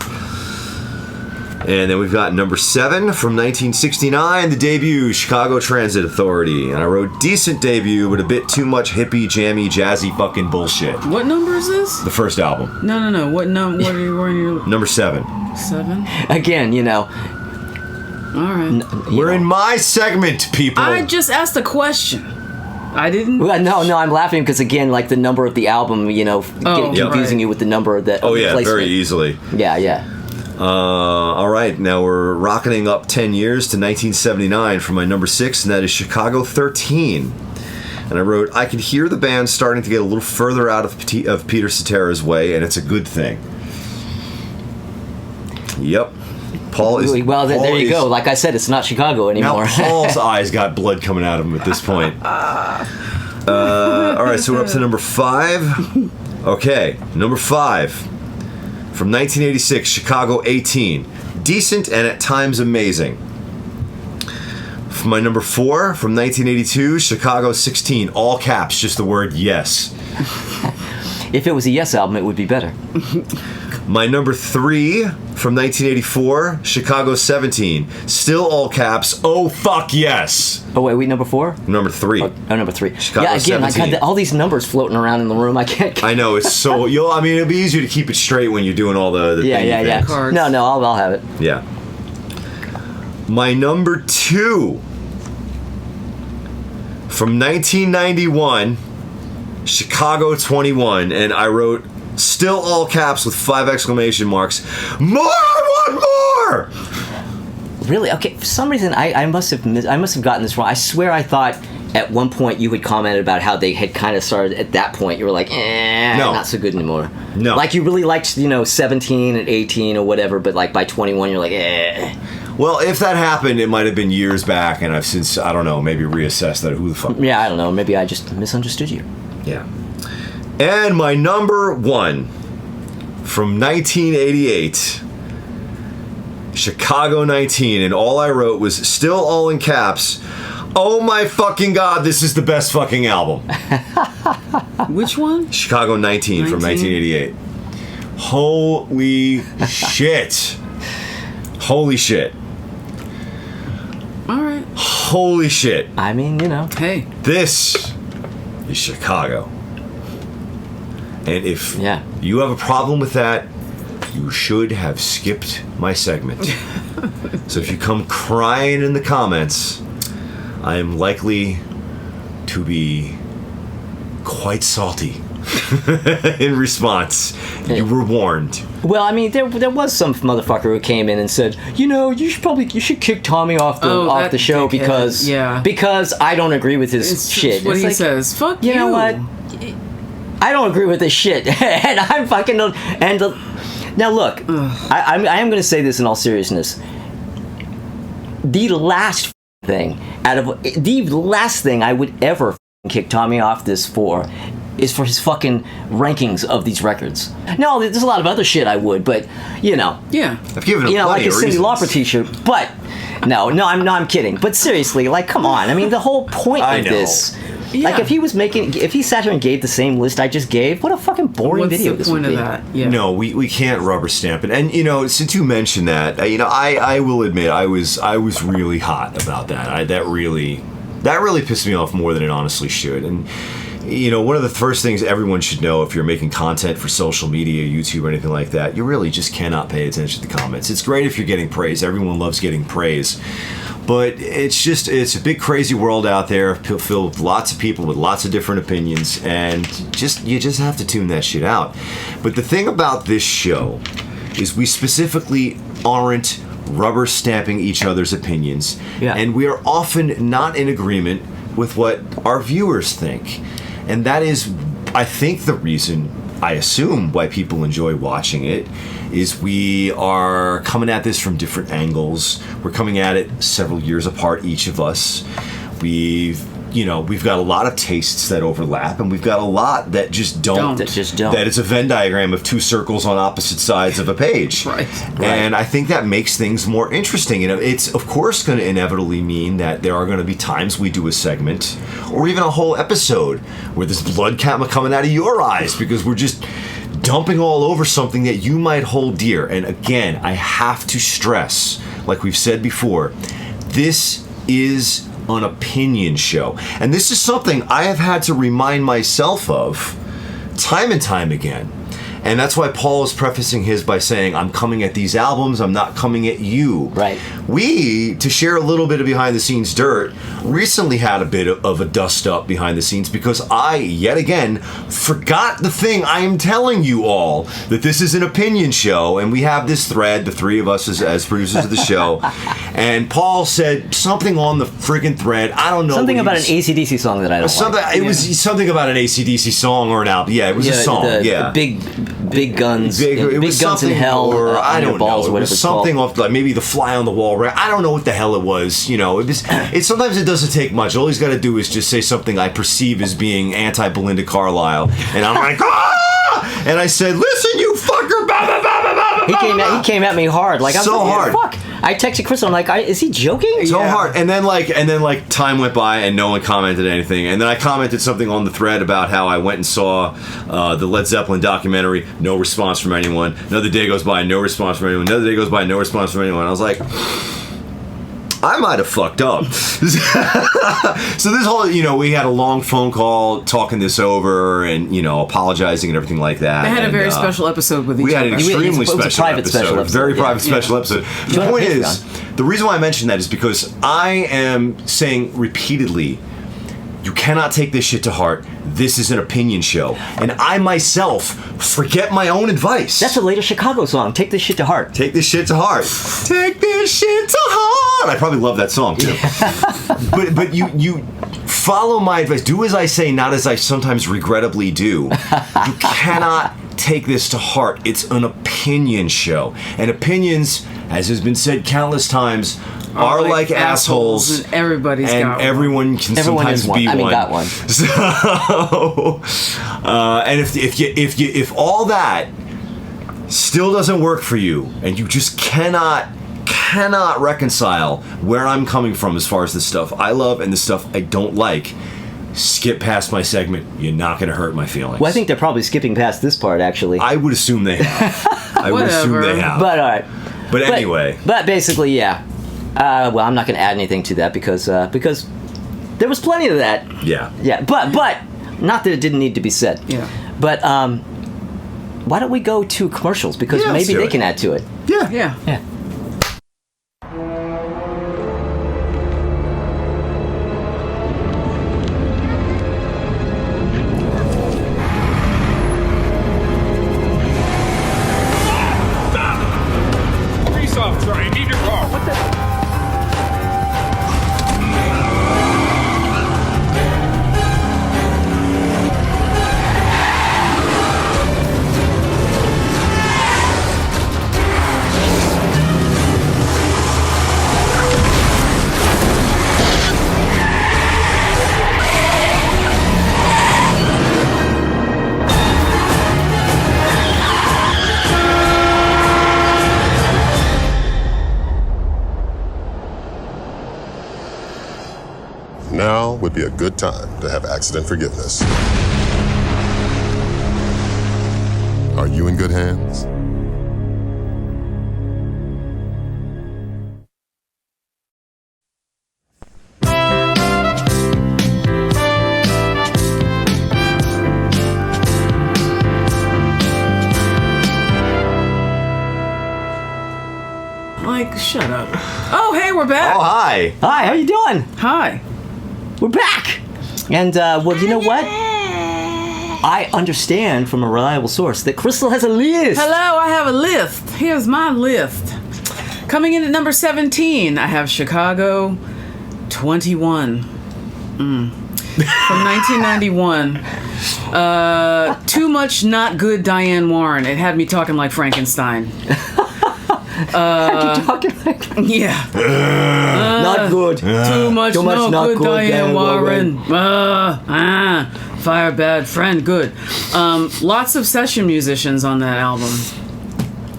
And then we've got number 7 from 1969, the debut, Chicago Transit Authority. And I wrote decent debut, but a bit too much hippie, jammy, jazzy fucking bullshit. What number is this? The first album. No. What are you wearing your Number 7. 7? Again, you know, All right. We're in my segment, people. I just asked a question. I didn't. well, no, I'm laughing because again, like the number of the album, you know, confusing right. you with the number of the Oh yeah, placement. very easly. Yeah. All right, now we're rocketing up 10 years to 1979 for my number 6, and that is Chicago 13. And I wrote, I could hear the band starting to get a little further out of Peter Cetera's way, and it's a good thing. Yep. Paul is... Well, there Paul you is- go. Like I said, it's not Chicago anymore. Now Paul's eyes got blood coming out of him at this point. All right, so we're up to number 5. Okay, number 5. From 1986, Chicago 18. Decent and at times amazing. For my number 4, from 1982, Chicago 16. All caps, just the word yes. If it was a Yes album, it would be better. My number 3, from 1984, Chicago 17. Still all caps, oh fuck yes. Oh wait, number 4? Number 3. Oh, number 3. Chicago yeah, again, I 17. got all these numbers floating around in the room. I can't. I know, it's so... I mean, it'll be easier to keep it straight when you're doing all the thingy things. Cards. No, I'll have it. Yeah. My number 2, from 1991, Chicago 21, and I wrote, still all caps with 5 exclamation marks, more, I want more! Really? Okay. For some reason, I must have gotten this wrong. I swear I thought at one point you had commented about how they had kind of started at that point. You were like, No. not so good anymore. No. Like you really liked, 17 and 18 or whatever, but like by 21 you're like, Well, if that happened, it might have been years back, and I've since, I don't know, maybe reassessed that. Who the fuck? Yeah, I don't know. Maybe I just misunderstood you. Yeah. And my number 1, from 1988, Chicago 19, and all I wrote was, still all in caps, oh my fucking god, this is the best fucking album. Which one? Chicago 19 from 1988. Holy shit. Holy shit. All right. Holy shit. I mean, Hey. This is Chicago. And if Yeah. you have a problem with that, you should have skipped my segment. So if you come crying in the comments, I am likely to be quite salty in response. You were warned. Well, I mean, there was some motherfucker who came in and said, you should kick Tommy off that the show dickhead, because I don't agree with his It's shit. what It's he like, says. Fuck you. You know what? I don't agree with this shit, and I'm fucking. Now look, I am going to say this in all seriousness. The last thing I would ever kick Tommy off this for is for his fucking rankings of these records. No, there's a lot of other shit I would, but Yeah. I've given him like plenty a of Cyndi reasons. Lauper t-shirt. But I'm kidding. But seriously, like, come on. I mean, the whole point I of know. this. Yeah. Like, if he sat here and gave the same list I just gave, what a fucking boring What's video the this point would of be. that? Yeah. No, we can't rubber stamp it. And since you mentioned that, I will admit I was really hot about that. That really pissed me off more than it honestly should. And one of the first things everyone should know if you're making content for social media, YouTube, or anything like that, you really just cannot pay attention to the comments. It's great if you're getting praise. Everyone loves getting praise. But it's a big crazy world out there filled with lots of people with lots of different opinions, and you just have to tune that shit out. But the thing about this show is we specifically aren't rubber stamping each other's opinions, and we are often not in agreement with what our viewers think. And that is, I think, the reason, I assume, why people enjoy watching it, is we are coming at this from different angles. We're coming at it several years apart, each of us. We've we've got a lot of tastes that overlap, and we've got a lot that just don't. That just don't. That it's a Venn diagram of two circles on opposite sides of a page. Right. And I think that makes things more interesting. And it's, of course, going to inevitably mean that there are going to be times we do a segment or even a whole episode where there's blood coming out of your eyes because we're just dumping all over something that you might hold dear. And again, I have to stress, like we've said before, this is an opinion show. And this is something I have had to remind myself of time and time again. And that's why Paul is prefacing his by saying, I'm coming at these albums, I'm not coming at you. Right. We, to share a little bit of behind-the-scenes dirt, recently had a bit of a dust-up behind the scenes because I, yet again, forgot the thing I am telling you all, that this is an opinion show, and we have this thread, the three of us as producers of the show, and Paul said something on the friggin' thread, I don't know. Something about an AC/DC song that I don't like. It was something about an AC/DC song or an album. Yeah, it was a song. The big guns, Big guns in hell, or I don't balls, know. It was something off like maybe the Fly on the Wall. Right? I don't know what the hell it was. It sometimes it doesn't take much. All he's got to do is just say something I perceive as being anti-Belinda Carlisle, and I'm like, ah! And I said, listen, you fucker! Bah, bah, bah, bah, bah, bah, He came at me hard, like I'm so like, hard. Fuck. I texted Crystal. I'm like, is he joking? So hard. And then like time went by and no one commented anything. And then I commented something on the thread about how I went and saw the Led Zeppelin documentary. No response from anyone. Another day goes by, no response from anyone. Another day goes by, no response from anyone. I was like, I might have fucked up. So this whole, we had a long phone call talking this over and, apologizing and everything like that. They had a very special episode with each We had an other. extremely It was a special private special episode. Very private special episode. The Join point the is, the reason why I mention that is because I am saying repeatedly, you cannot take this shit to heart. This is an opinion show. And I myself forget my own advice. That's a later Chicago song. Take this shit to heart. Take this shit to heart. Take this shit to heart. I probably love that song too. But you follow my advice. Do as I say, not as I sometimes regrettably do. You cannot take this to heart. It's an opinion show. And opinions, as has been said countless times, are like assholes. And everybody's and got one. everyone can sometimes be one. got one. So, and if all that still doesn't work for you, and you just cannot reconcile where I'm coming from as far as the stuff I love and the stuff I don't like, skip past my segment. You're not going to hurt my feelings. Well, I think they're probably skipping past this part, actually. I would assume they have. I would assume they have. But all right. But anyway. But basically, yeah. Well, I'm not going to add anything to that because there was plenty of that. Yeah. Yeah. But not that it didn't need to be said. Yeah. But why don't we go to commercials because Yeah, let's maybe do they it. can add to it. Yeah. Yeah. Yeah. Police officer, I need your car. What the? Now would be a good time to have accident forgiveness. Are you in good hands? Like, shut up. Oh, hey, we're back. Oh, hi. Hi, how you doing? Hi. We're back. And well, you know what? I understand from a reliable source that Crystal has a list. Hello, I have a list. Here's my list. Coming in at number 17, I have Chicago 21. From 1991. Too much not good Diane Warren. It had me talking like Frankenstein. I keep talking like Yeah. not good. Too much not good, good, Diane Diane Warren. Fire bad friend, good. Lots of session musicians on that album.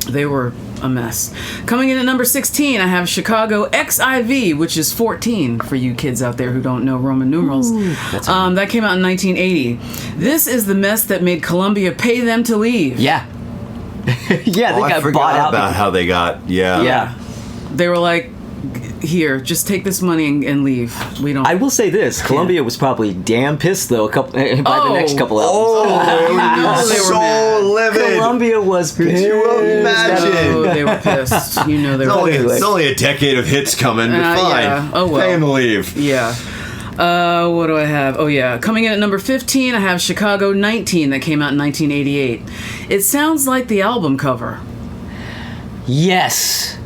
They were a mess. Coming in at number 16, I have Chicago XIV, which is 14 for you kids out there who don't know Roman numerals. That came out in 1980. This is the mess that made Columbia pay them to leave. Yeah. Yeah, they I got bought forgot out. about how they got. Yeah. They were like, here, just take this money and leave. We don't. I will say this: Columbia was probably damn pissed though. By the next couple albums. they were so mad. livid. Columbia was pissed. Could you imagine? Oh, they were pissed. You know they were pissed. It's only a decade of hits coming, but fine. Yeah. Oh, well. Pay him to leave. Yeah. What do I have? Oh, yeah. Coming in at number 15, I have Chicago 19 that came out in 1988. It sounds like the album cover. Yes.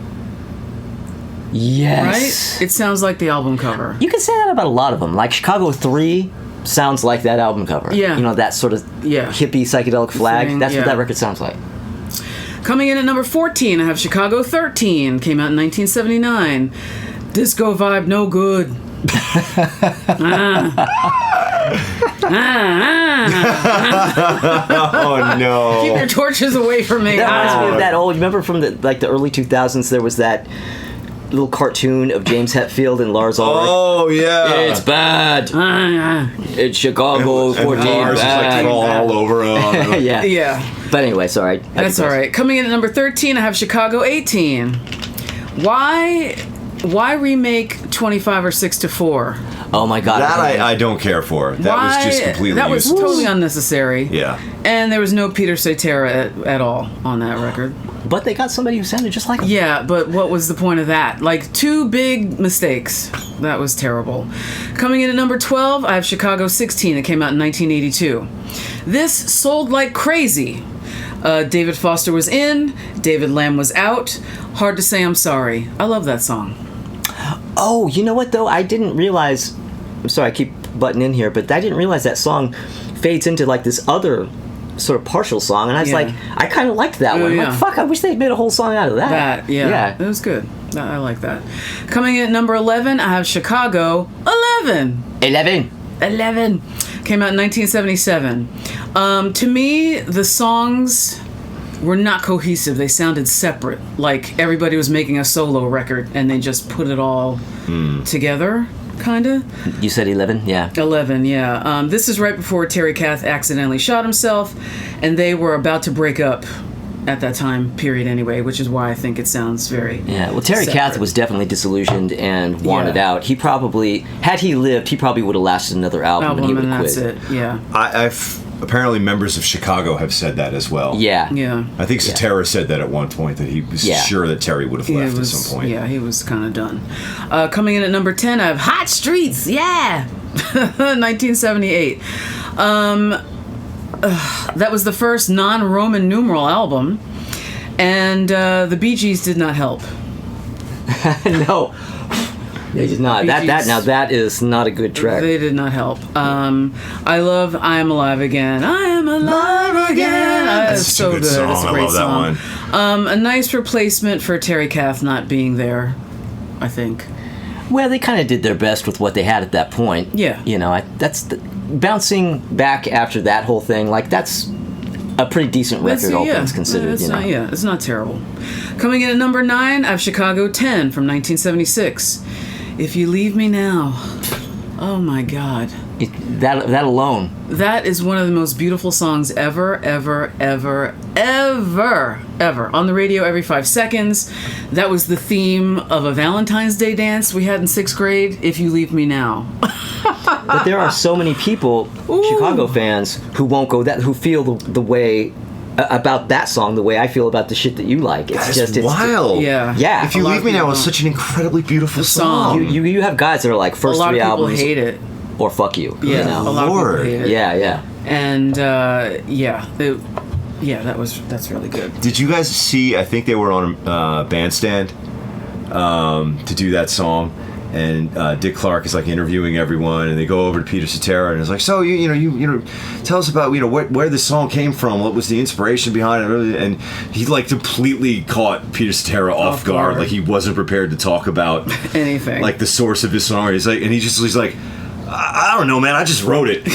Yes. Right? It sounds like the album cover. You can say that about a lot of them. Like Chicago 3 sounds like that album cover. Yeah. You know, that sort of hippie psychedelic flag. Thing, That's what that record sounds like. Coming in at number 14, I have Chicago 13. Came out in 1979. Disco vibe, no good. Oh no! Keep your torches away from me. That reminds me of that old. You remember from the early 2000s? There was that little cartoon of James Hetfield and Lars Ulrich. Oh yeah, It's bad. It's Chicago 14. And Lars is like crawling all over him. Yeah. Yeah. But anyway, sorry. That's all right. Coming in at number 13, I have Chicago 18. Why remake 25 or 6 to 4? Oh my God. That I don't care for. That was just completely That was useless. totally unnecessary. Yeah. And there was no Peter Cetera at all on that record. But they got somebody who sounded just like him. Yeah, but what was the point of that? Like, 2 big mistakes. That was terrible. Coming in at number 12, I have Chicago 16 that came out in 1982. This sold like crazy. David Foster was in, David Lamb was out. Hard to Say I'm Sorry. I love that song. Oh, you know what though? I didn't realize. I'm sorry, I keep butting in here, but I didn't realize that song fades into like this other sort of partial song, and I was like, I kind of liked that one. I'm like, fuck, I wish they'd made a whole song out of that. It was good. I like that. Coming in at number 11, I have Chicago 11. 11. Came out in 1977. To me, the songs were not cohesive. They sounded separate. Like everybody was making a solo record and they just put it all together, kind of. You said 11? Yeah. 11, yeah. This is right before Terry Kath accidentally shot himself, and they were about to break up at that time period anyway, which is why I think it sounds very well, Terry Kath was definitely disillusioned and wanted out. He probably, had he lived, he probably would have lasted another album and he would have quit. That's it, yeah. I've apparently members of Chicago have said that as well. Yeah. I think Cetera said that at one point, that he was sure that Terry would have left at some point. Yeah, he was kind of done. Coming in at number 10, I have Hot Streets, yeah! 1978. That was the first non-Roman numeral album, and the Bee Gees did not help. No, they did not. That is not a good track. They did not help. I love "I Am Alive Again." I am alive again. That's It's such so a good good. song. It's a I great love that song. one. A nice replacement for Terry Kath not being there, I think. Well, they kind of did their best with what they had at that point. Yeah. You know, bouncing back after that whole thing, like, that's a pretty decent record, all things considered. It's not terrible. Coming in at number 9, I have Chicago 10 from 1976. If You Leave Me Now. Oh my God. That alone. That is one of the most beautiful songs ever. On the radio every 5 seconds. That was the theme of a Valentine's Day dance we had in 6th grade. If You Leave Me Now. But there are so many people, Chicago fans, who won't go who feel the way about that song the way I feel about the shit that you like. It's wild. Yeah. If You Leave Me Now is such an incredibly beautiful song. You have guys that are like first 3 albums. A lot of people hate it. Or fuck you. Yeah, you know? a lot of people hate it. Yeah. And that's really good. Did you guys see? I think they were on Bandstand to do that song, Dick Clark is like interviewing everyone, and they go over to Peter Cetera, and it's like, so you tell us about where this song came from, what was the inspiration behind it, and he like completely caught Peter Cetera off guard, like he wasn't prepared to talk about anything, like the source of his song. He's like, and he's like, I don't know, man. I just wrote it.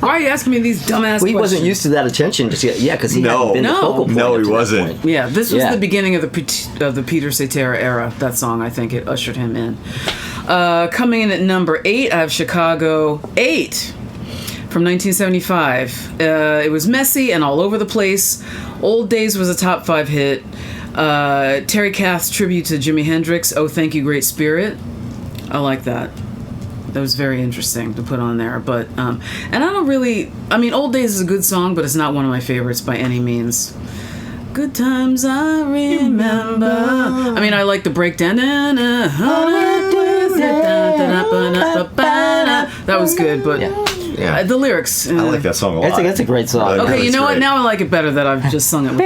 Why are you asking me these dumbass questions? He wasn't used to that attention just yet. Yeah, because he hadn't been the focal point. No, up he to that wasn't. point. Yeah, this was the beginning of the Peter Cetera era. That song, I think, it ushered him in. Coming in at number 8, I have Chicago 8 from 1975. It was messy and all over the place. Old Days was a top 5 hit. Terry Kath's tribute to Jimi Hendrix, Oh Thank You Great Spirit. I like that. That was very interesting to put on there. But and I don't really, I mean, Old Days is a good song, but it's not one of my favorites by any means. Good times I remember. I mean, I like the breakdown. That was good, but the lyrics. I like that song a lot. That's a great song. Okay, you know what? Now I like it better that I've just sung it.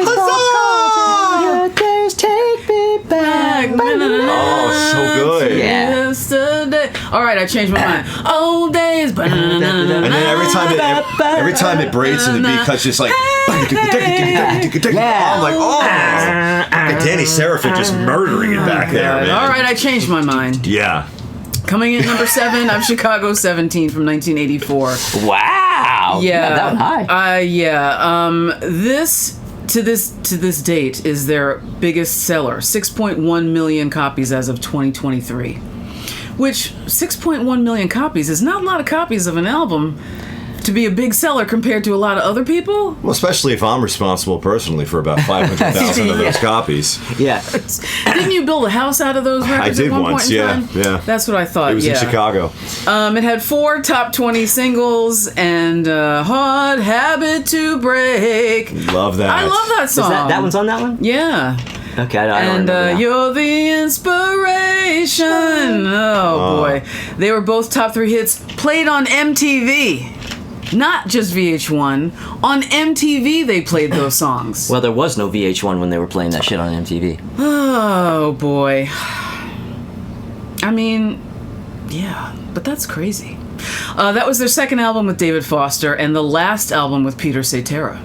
Take me back. Oh, so good. Yeah. Yesterday. All right, I changed my mind. Old days. And then every time it breaks and the beat cuts, just like. Yeah. I'm like, like Danny Seraphin just murdering it back there, man. All right, I changed my mind. Yeah. Coming in number 7, I'm Chicago 17 from 1984. Wow. Yeah, that one high. This to this date is their biggest seller, 6.1 million copies as of 2023. Which 6.1 million copies is not a lot of copies of an album to be a big seller compared to a lot of other people. Well, especially if I'm responsible personally for about 500,000 of those copies. Yeah. Didn't you build a house out of those records I did at one once, point in time? yeah. That's what I thought. It was in Chicago. It had 4 top 20 singles and Hard Habit to Break. Love that. I love that song. Is that one's on that one? Yeah. Okay, I don't remember now. You're the inspiration. Oh boy. They were both top 3 hits, played on MTV. Not just VH1. On MTV they played those songs. Well, there was no VH1 when they were playing that shit on MTV. Oh boy. I mean, yeah, but that's crazy. That was their second album with David Foster and the last album with Peter Cetera.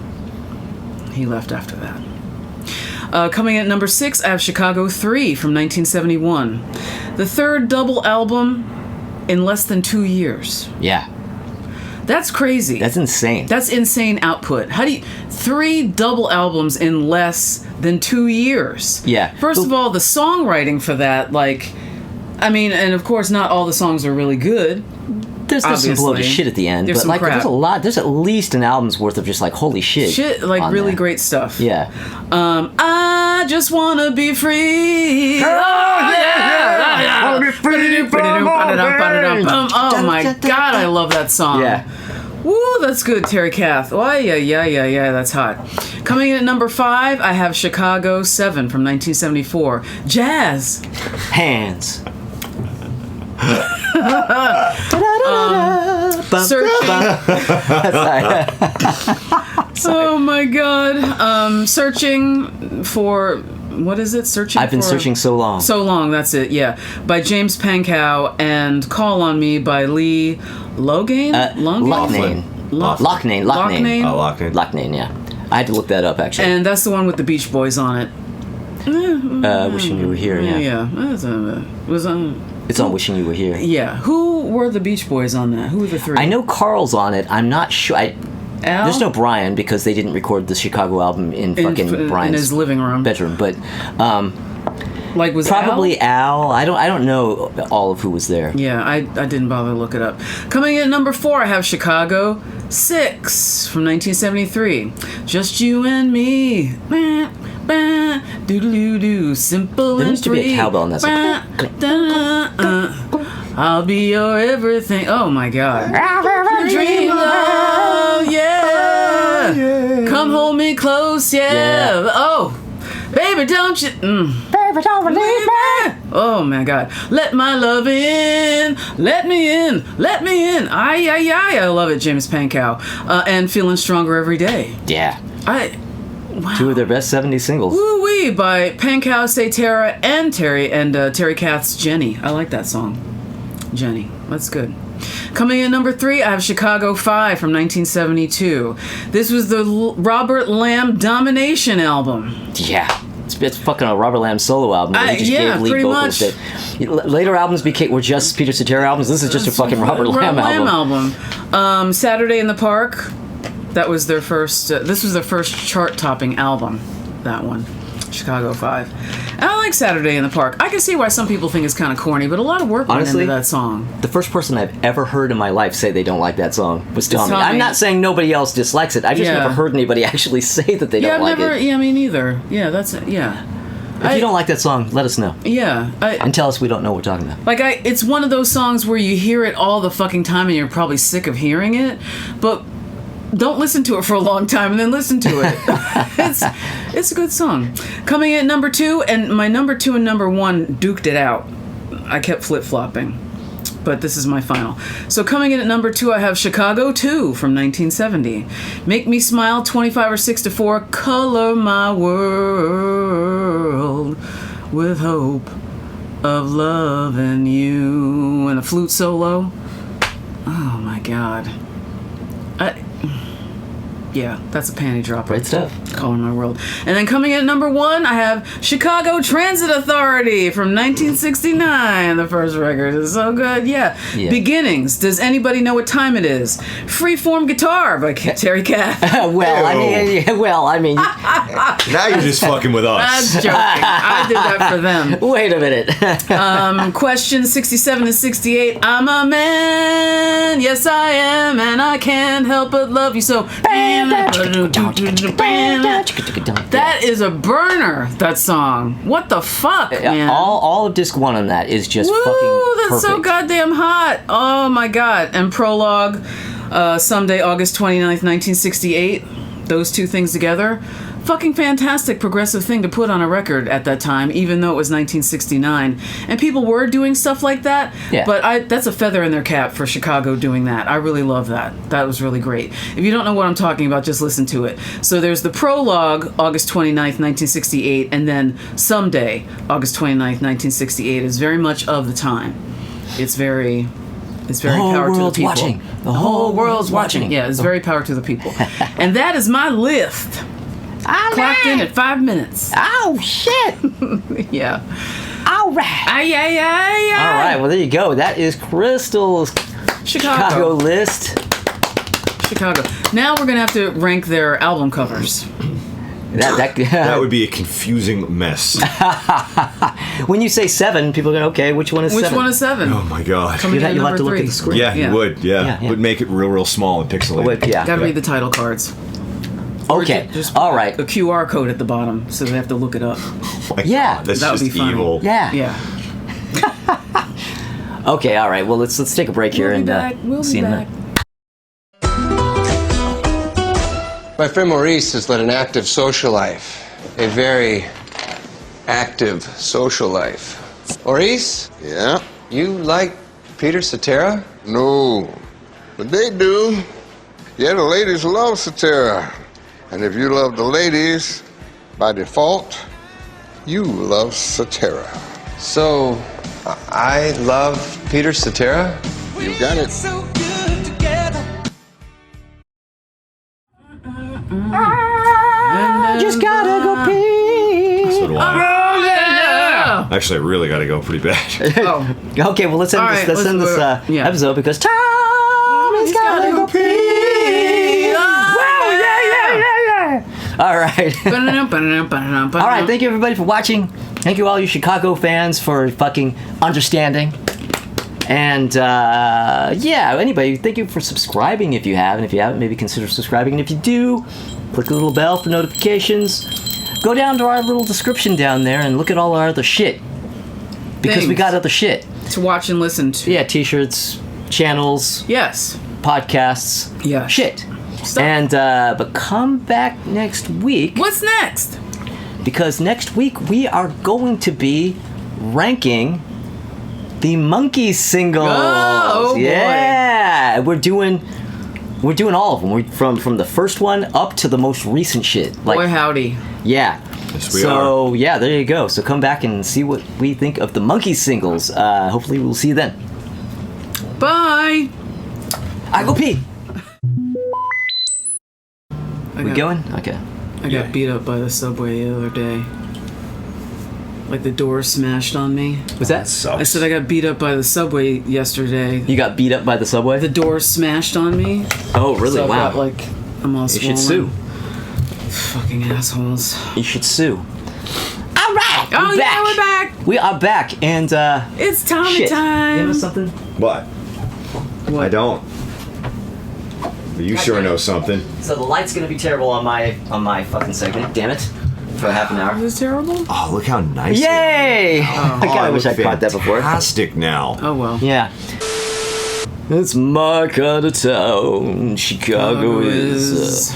He left after that. Coming at number 6, I have Chicago 3 from 1971. The third double album in less than 2 years. Yeah. That's crazy. That's insane. That's insane output. How do you... 3 double albums in less than 2 years? Yeah. First of all, the songwriting for that, like... I mean, and of course, not all the songs are really good. There's some bloated shit at the end, There's but some like crap. there's a lot. There's at least an album's worth of just like holy shit. Shit, like really there. great stuff. Yeah. I just wanna be free. Oh yeah. Wanna be free. Oh my god, I love that song. Yeah. Woo, that's good, Terry Kath. Oh yeah, that's hot. Coming in at number 5, I have Chicago 7 from 1974. Jazz. Hands. Searching. Oh my god. Searching for... What is it? I've been searching so long. So long, that's it, yeah. By James Pankow and Call on Me by Lee Loughnane? Loughnane. Loughnane. Oh, Loughnane. Loughnane, yeah. I had to look that up, actually. And that's the one with the Beach Boys on it. Wishing You Were Here, yeah. Yeah. It's on Wishing You Were Here. Yeah. Who were the Beach Boys on that? Who were the 3? I know Carl's on it. I'm not sure. Al? There's no Brian because they didn't record the Chicago album in fucking Brian's in his living room bedroom. But like was probably Al? I don't know all of who was there. Yeah, I didn't bother to look it up. Coming in at number 4, I have Chicago 6 from 1973. Just you and me. Doodle-doo-doo. Simple There and needs to be a free. cowbell in that song. I'll be your everything. Oh my god. Dream love, yeah. Come hold me close, yeah. Oh, baby, don't you? Baby, don't leave me. Oh my god. Let my love in. Let me in. Let me in. I love it, James Pankow. And Feeling Stronger Every Day. Yeah. Wow. 2 of their best 70s singles. Woo-wee. 3 by Pankau Cetera and Terry Kath's Jenny. I like that song. Jenny. That's good. Coming in number 3, I have Chicago 5 from 1972. This was the Robert Lamb Domination album. Yeah. It's fucking a Robert Lamb solo album. Where he just gave lead pretty vocals much. Later albums were just Peter Cetera albums. This is just a fucking Robert Lamb album. Saturday in the Park. That was their first. This was their first chart-topping album. That one, Chicago 5. And I like Saturday in the Park. I can see why some people think it's kind of corny, but a lot of work went into that song. The first person I've ever heard in my life say they don't like that song was Tommy. I'm not saying nobody else dislikes it. I've just never heard anybody actually say that they don't like it. Yeah, me neither. Yeah, that's it. Yeah. If you don't like that song, let us know. Yeah. And tell us we don't know what we're talking about. It's one of those songs where you hear it all the fucking time and you're probably sick of hearing it, but don't listen to it for a long time and then listen to it. It's a good song. Coming in at number 2, and my number 2 and number 1 duked it out. I kept flip-flopping, but this is my final. So coming in at number 2, I have Chicago 2 from 1970. Make Me Smile, 25 or 6 to 4. Color my world with hope of loving you. And a flute solo. Oh my God. Yeah, that's a panty dropper. Great stuff. Color My World. And then coming in at number 1, I have Chicago Transit Authority from 1969. The first record is so good. Yeah. Beginnings. Does anybody know what time it is? Freeform Guitar by Terry Kath. I mean. Now you're just fucking with us. That's joking. I did that for them. Wait a minute. Question 67 and 68. I'm a man. Yes, I am. And I can't help but love you so. That is a burner, that song. What the fuck, man? All of disc 1 on that is just fucking that's perfect. so goddamn hot. Oh my God. And Prologue, Someday, August 29th, 1968. Those two things together. Fucking fantastic progressive thing to put on a record at that time, even though it was 1969. And people were doing stuff like that. Yeah. But that's a feather in their cap for Chicago doing that. I really love that. That was really great. If you don't know what I'm talking about, just listen to it. So there's the Prologue, August 29th, 1968, and then Someday, August 29th, 1968 is very much of the time. It's very power to the people. Watching. The whole world's watching. Yeah, it's very power to the people. And that is my list. Clocked in at 5 minutes. Oh, shit. Yeah. All right. Aye. All right, well, there you go. That is Crystal's Chicago list. Chicago. Now we're going to have to rank their album covers. That would be a confusing mess. When you say 7, people are going, okay, which one is 7? Which one is 7? Oh my God. You'll have to look at the screen. Yeah, you would. Yeah. Yeah. Would make it real small and pixelated. Gotta read the title cards. Okay. Just all right. A QR code at the bottom, so they have to look it up. Oh my Yeah. God, that's That would just be funny. evil. Yeah. Okay, all right. Well, let's take a break here We'll and be see you in a back. minute. My friend Maurice has led an active social life. A very active social life. Maurice? Yeah? You like Peter Cetera? No. But they do. Yeah, the ladies love Cetera. And if you love the ladies, by default, you love Cetera. So, I love Peter Cetera? You got it. Just gotta go pee. So do I. Oh, yeah! Actually, I really got to go pretty bad. Oh. Okay, well, let's end All this, right, let's end this yeah. episode because Tommy's gotta go pee. Wow, yeah. All right. All right, thank you everybody for watching. Thank you all you Chicago fans for fucking understanding. And anybody, thank you for subscribing if you have, and if you haven't, maybe consider subscribing. And if you do, click the little bell for notifications. Go down to our little description down there and look at all our other shit. Because we got other shit. To watch and listen to. Yeah, t-shirts, channels, Yes. podcasts, Yeah. shit. Stuff. And but come back next week What's next? because next week we are going to be ranking the Monkey singles. Oh, boy. Yeah, we're doing all of them. We're from the first one up to the most recent shit. Boy, howdy. Yeah. Yes, we So yeah, there you go. So come back and see what we think of the Monkey singles. Hopefully we'll see you then. Bye. I go pee. I We got- going? Okay. I got beat up by the subway the other day. Like the door smashed on me. Was that? Sucks. I said I got beat up by the subway yesterday. You got beat up by the subway? The door smashed on me. Oh, really? So I Wow. got, like, I'm all You should sue. Fucking assholes. You should sue. All right. Oh we're yeah, back. we're back. We are back, and It's Tommy shit. time. You know something? What? What? I don't. But you sure know something. So the light's gonna be terrible on my fucking segment. Damn it! For half an hour. Was this terrible? Oh, look how nice. Yay! I kinda wish I caught that before. Fantastic now. Oh well. Yeah. It's my kind of town. Chicago is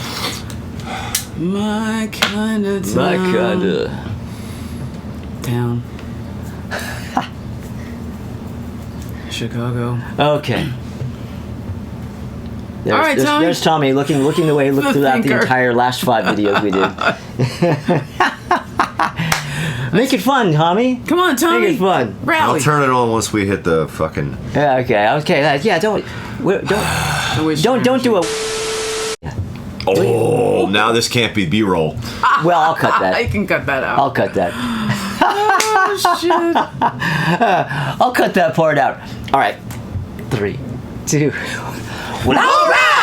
my kind of town. my kind of town. Chicago. Okay. There's, All right, there's, Tommy. there's Tommy looking the way he looked The throughout the thinker. entire last 5 videos we did. Make it fun, Tommy. Come on, Tommy. Make it fun. I'll Rally. turn it on once we hit the fucking. Yeah. Okay. Yeah. Don't do a. Oh, now this can't be B-roll. Well, I'll cut I that. can cut that out. I'll cut that. Oh shit. I'll cut that part out. All right. 3, 2. Well, all right.